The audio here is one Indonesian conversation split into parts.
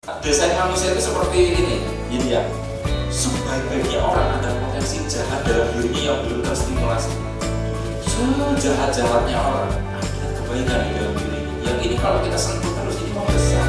Desain manusia itu seperti ini, jadi ya, sebaik-baiknya orang ada potensi jahat dalam dirinya yang belum terstimulasi. Sejahat-jahatnya orang ada kebaikan di dalam dirinya. Yang ini kalau kita sentuh terus ini mau besar.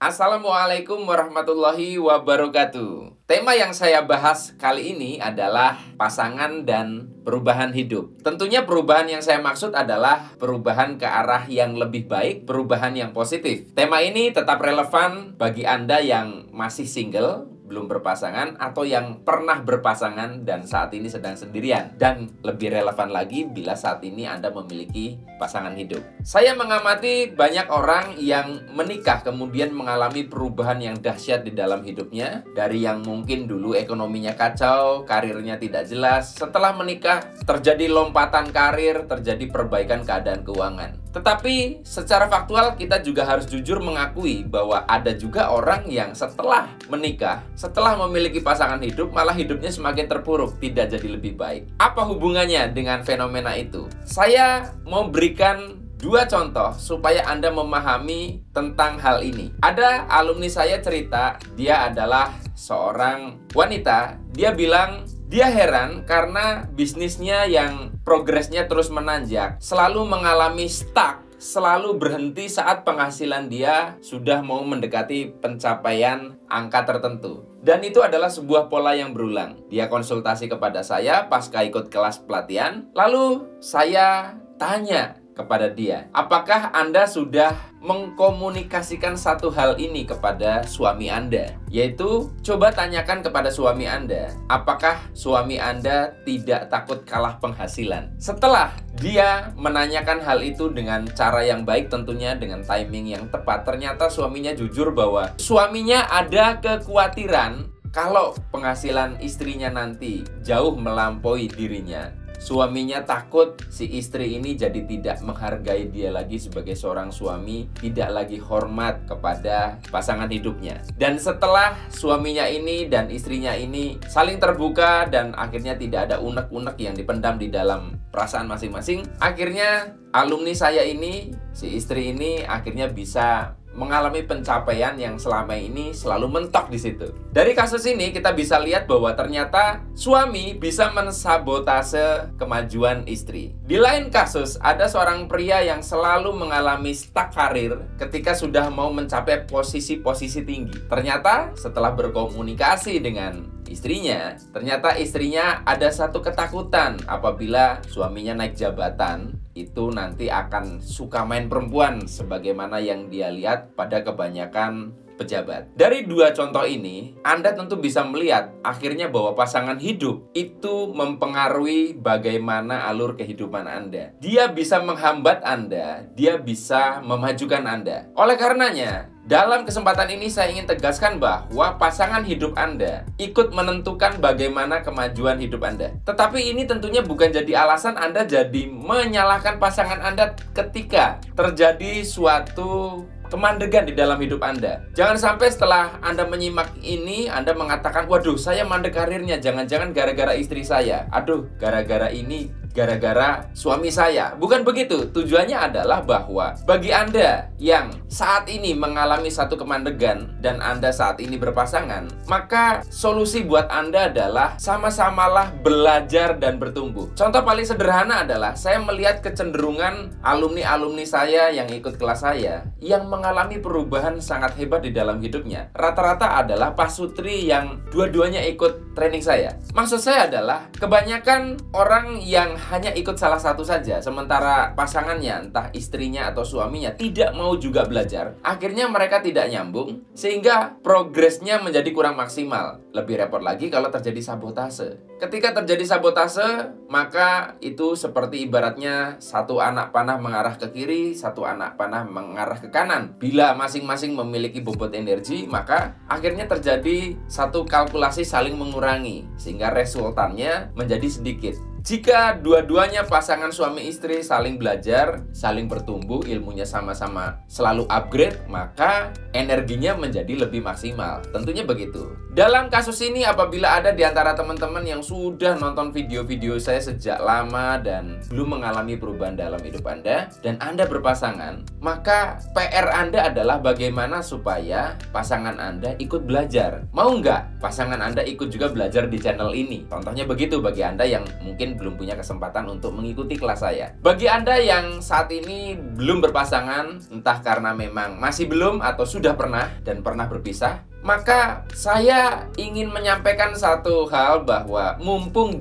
Assalamualaikum warahmatullahi wabarakatuh. Tema yang saya bahas kali ini adalah pasangan dan perubahan hidup. Tentunya perubahan yang saya maksud adalah perubahan ke arah yang lebih baik, perubahan yang positif. Tema ini tetap relevan bagi Anda yang masih single, belum berpasangan, atau yang pernah berpasangan dan saat ini sedang sendirian. Dan lebih relevan lagi bila saat ini Anda memiliki pasangan hidup. Saya mengamati banyak orang yang menikah kemudian mengalami perubahan yang dahsyat di dalam hidupnya. Dari yang mungkin dulu ekonominya kacau, karirnya tidak jelas, setelah menikah terjadi lompatan karir, terjadi perbaikan keadaan keuangan. Tetapi secara faktual kita juga harus jujur mengakui bahwa ada juga orang yang setelah menikah, setelah memiliki pasangan hidup, malah hidupnya semakin terpuruk, tidak jadi lebih baik. Apa hubungannya dengan fenomena itu? Saya mau berikan dua contoh supaya Anda memahami tentang hal ini. Ada alumni saya cerita, dia adalah seorang wanita. Dia bilang dia heran karena bisnisnya yang progresnya terus menanjak, selalu mengalami stuck, selalu berhenti saat penghasilan dia sudah mau mendekati pencapaian angka tertentu. Dan itu adalah sebuah pola yang berulang. Dia konsultasi kepada saya pasca ikut kelas pelatihan. Lalu saya tanya kepada dia, apakah Anda sudah mengkomunikasikan satu hal ini kepada suami Anda? Yaitu, coba tanyakan kepada suami Anda, apakah suami Anda tidak takut kalah penghasilan? Setelah dia menanyakan hal itu dengan cara yang baik, tentunya dengan timing yang tepat, ternyata suaminya jujur bahwa suaminya ada kekhawatiran kalau penghasilan istrinya nanti jauh melampaui dirinya. Suaminya takut si istri ini jadi tidak menghargai dia lagi sebagai seorang suami, tidak lagi hormat kepada pasangan hidupnya. Dan setelah suaminya ini dan istrinya ini saling terbuka dan akhirnya tidak ada unek-unek yang dipendam di dalam perasaan masing-masing, akhirnya alumni saya ini, si istri ini akhirnya bisa mengalami pencapaian yang selama ini selalu mentok di situ. Dari kasus ini kita bisa lihat bahwa ternyata suami bisa mensabotase kemajuan istri. Di lain kasus, ada seorang pria yang selalu mengalami stuck karir ketika sudah mau mencapai posisi-posisi tinggi. Ternyata setelah berkomunikasi dengan istrinya, ternyata istrinya ada satu ketakutan apabila suaminya naik jabatan, itu nanti akan suka main perempuan sebagaimana yang dia lihat pada kebanyakan pejabat. Dari dua contoh ini, Anda tentu bisa melihat akhirnya bahwa pasangan hidup itu mempengaruhi bagaimana alur kehidupan Anda. Dia bisa menghambat Anda, dia bisa memajukan Anda. Oleh karenanya, dalam kesempatan ini saya ingin tegaskan bahwa pasangan hidup Anda ikut menentukan bagaimana kemajuan hidup Anda. Tetapi ini tentunya bukan jadi alasan Anda jadi menyalahkan pasangan Anda ketika terjadi suatu kemandegan di dalam hidup Anda. Jangan sampai setelah Anda menyimak ini, Anda mengatakan, waduh, saya mandek karirnya, jangan-jangan gara-gara istri saya. Aduh, gara-gara ini, gara-gara suami saya. Bukan begitu. Tujuannya adalah bahwa bagi Anda yang saat ini mengalami satu kemandegan dan Anda saat ini berpasangan, maka solusi buat Anda adalah sama-samalah belajar dan bertumbuh. Contoh paling sederhana adalah saya melihat kecenderungan alumni-alumni saya yang ikut kelas saya yang mengalami perubahan sangat hebat di dalam hidupnya. Rata-rata adalah pasutri yang dua-duanya ikut training saya. Maksud saya adalah kebanyakan orang yang hanya ikut salah satu saja, sementara pasangannya, entah istrinya atau suaminya, tidak mau juga belajar, akhirnya mereka tidak nyambung, sehingga progresnya menjadi kurang maksimal. Lebih repot lagi kalau terjadi sabotase. Ketika terjadi sabotase, maka itu seperti ibaratnya satu anak panah mengarah ke kiri, satu anak panah mengarah ke kanan. Bila masing-masing memiliki bobot energi, maka akhirnya terjadi satu kalkulasi saling mengurangi, sehingga resultannya menjadi sedikit. Jika dua-duanya pasangan suami istri saling belajar, saling bertumbuh, ilmunya sama-sama selalu upgrade, maka energinya menjadi lebih maksimal. Tentunya begitu. Dalam kasus ini, apabila ada di antara teman-teman yang sudah nonton video-video saya sejak lama dan belum mengalami perubahan dalam hidup Anda, dan Anda berpasangan, maka PR Anda adalah bagaimana supaya pasangan Anda ikut belajar. Mau nggak pasangan Anda ikut juga belajar di channel ini? Contohnya begitu bagi Anda yang mungkin belum punya kesempatan untuk mengikuti kelas saya. Bagi Anda yang saat ini belum berpasangan, entah karena memang masih belum atau sudah pernah dan pernah berpisah, maka saya ingin menyampaikan satu hal bahwa mumpung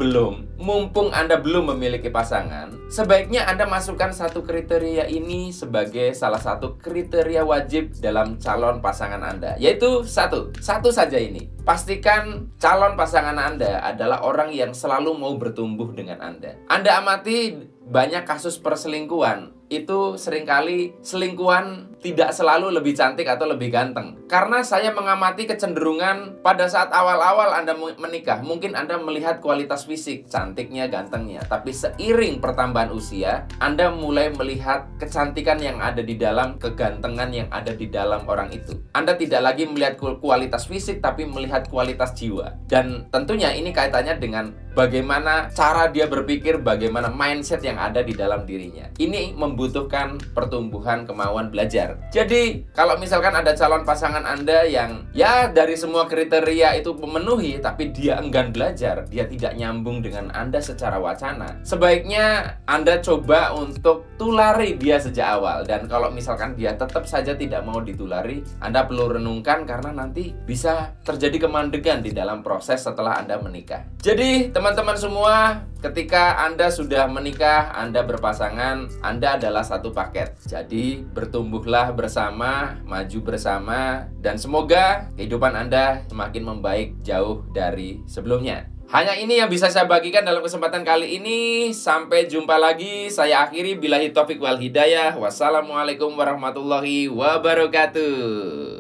Anda belum memiliki pasangan, sebaiknya Anda masukkan satu kriteria ini sebagai salah satu kriteria wajib dalam calon pasangan Anda, yaitu satu saja ini. Pastikan calon pasangan Anda adalah orang yang selalu mau bertumbuh dengan Anda. Anda amati banyak kasus perselingkuhan, itu seringkali selingkuhan tidak selalu lebih cantik atau lebih ganteng. Karena saya mengamati kecenderungan pada saat awal-awal Anda menikah, mungkin Anda melihat kualitas fisik, cantiknya, gantengnya. Tapi seiring pertambahan usia, Anda mulai melihat kecantikan yang ada di dalam, kegantengan yang ada di dalam orang itu. Anda tidak lagi melihat kualitas fisik, tapi melihat kualitas jiwa. Dan tentunya ini kaitannya dengan bagaimana cara dia berpikir, bagaimana mindset yang ada di dalam dirinya. Ini membutuhkan pertumbuhan kemauan belajar. Jadi, kalau misalkan ada calon pasangan Anda yang ya dari semua kriteria itu memenuhi, tapi dia enggan belajar, dia tidak nyambung dengan Anda secara wacana, sebaiknya Anda coba untuk tulari dia sejak awal. Dan kalau misalkan dia tetap saja tidak mau ditulari, Anda perlu renungkan karena nanti bisa terjadi kemandegan di dalam proses setelah Anda menikah. Jadi, teman-teman semua, ketika Anda sudah menikah, Anda berpasangan, Anda adalah satu paket. Jadi, bertumbuhlah bersama, maju bersama, dan semoga kehidupan Anda semakin membaik jauh dari sebelumnya. Hanya ini yang bisa saya bagikan dalam kesempatan kali ini. Sampai jumpa lagi. Saya akhiri billahi taufik wal hidayah. Wassalamualaikum warahmatullahi wabarakatuh.